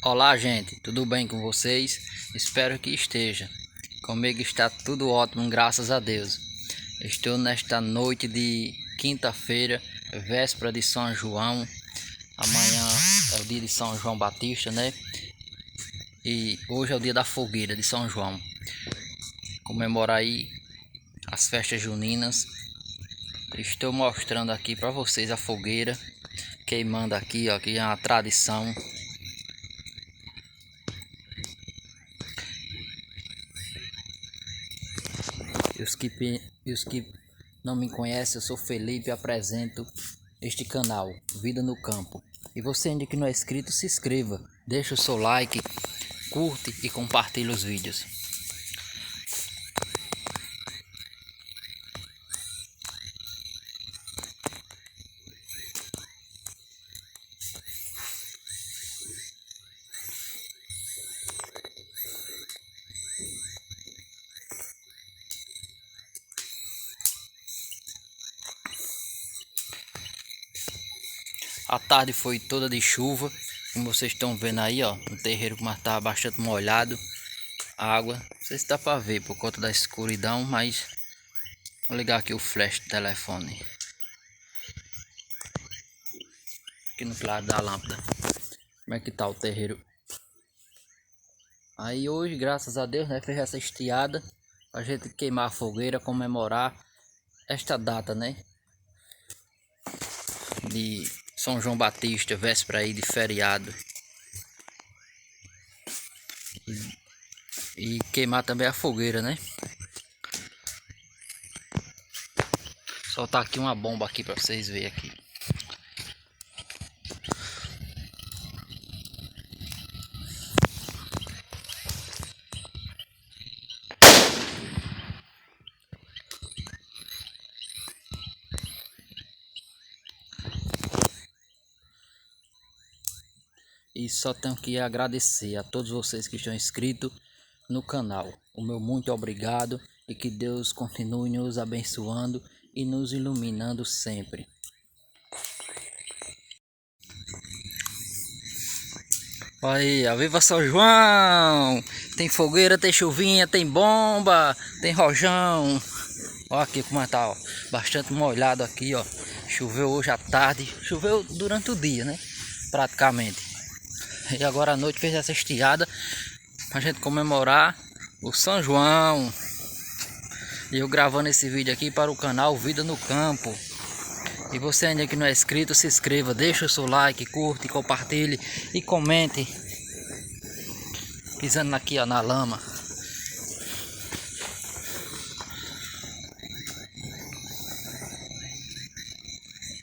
Olá, gente, tudo bem com vocês? Espero que esteja. Comigo está tudo ótimo, graças a Deus. Estou nesta noite de quinta-feira, véspera de São João. Amanhã é o dia de São João Batista, né? E hoje é o dia da fogueira de São João. Comemorar aí as festas juninas. Estou mostrando aqui para vocês a fogueira queimando aqui, ó, que é uma tradição. E os que não me conhecem, eu sou Felipe e apresento este canal, Vida no Campo. E você ainda que não é inscrito, se inscreva, deixa o seu like, curte e compartilhe os vídeos. A tarde foi toda de chuva, como vocês estão vendo aí, ó, no terreiro como estava bastante molhado, a água, não sei se dá para ver por conta da escuridão, mas vou ligar aqui o flash do telefone, aqui no claro da lâmpada, como é que tá o terreiro. Aí hoje, graças a Deus, né, fez essa estiada pra gente queimar a fogueira, comemorar esta data, né, de São João Batista, véspera aí de feriado. E queimar também a fogueira, né? Soltar aqui uma bomba aqui para vocês verem aqui. E só tenho que agradecer a todos vocês que estão inscritos no canal. O meu muito obrigado e que Deus continue nos abençoando e nos iluminando sempre. Aí, viva São João! Tem fogueira, tem chuvinha, tem bomba, tem rojão. Olha aqui como tá, ó, bastante molhado aqui, ó. Choveu hoje à tarde, choveu durante o dia, né? Praticamente. E agora à noite fez essa estiada pra gente comemorar o São João. E eu gravando esse vídeo aqui para o canal Vida no Campo. E você ainda que não é inscrito, se inscreva, deixa o seu like, curte, compartilhe e comente. Pisando aqui, ó, na lama.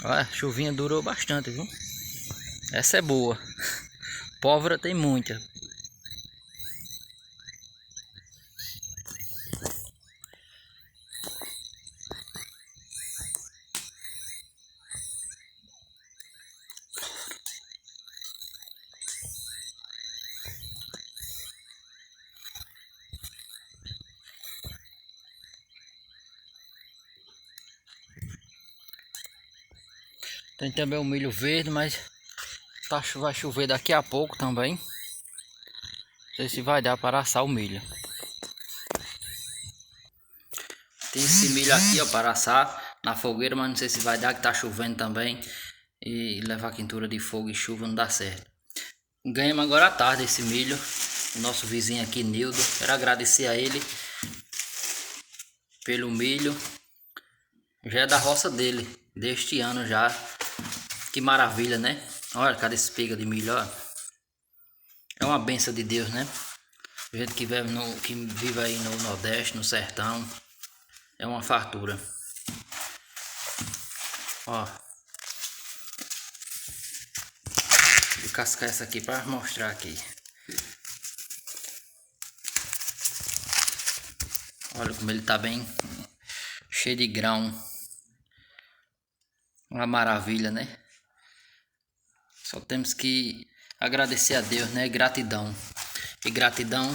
Olha, a chuvinha durou bastante, viu? Essa é boa. Pólvora tem muita. Tem também o milho verde, mas vai chover daqui a pouco também. Não sei se vai dar para assar o milho. Tem esse milho aqui, ó, para assar na fogueira, mas não sei se vai dar, que tá chovendo também. E levar quentura de fogo e chuva não dá certo. Ganhamos agora à tarde esse milho. O nosso vizinho aqui, Nildo. Quero agradecer a ele pelo milho. Já é da roça dele, deste ano já. Que maravilha, né? Olha cada espiga de milho, ó. É uma benção de Deus, né? A gente que vive aí no Nordeste, no sertão, é uma fartura. Ó. Vou cascar essa aqui para mostrar aqui. Olha como ele tá bem cheio de grão. Uma maravilha, né? Só temos que agradecer a Deus, né? Gratidão. E gratidão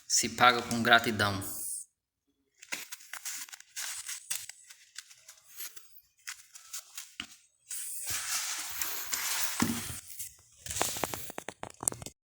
se paga com gratidão.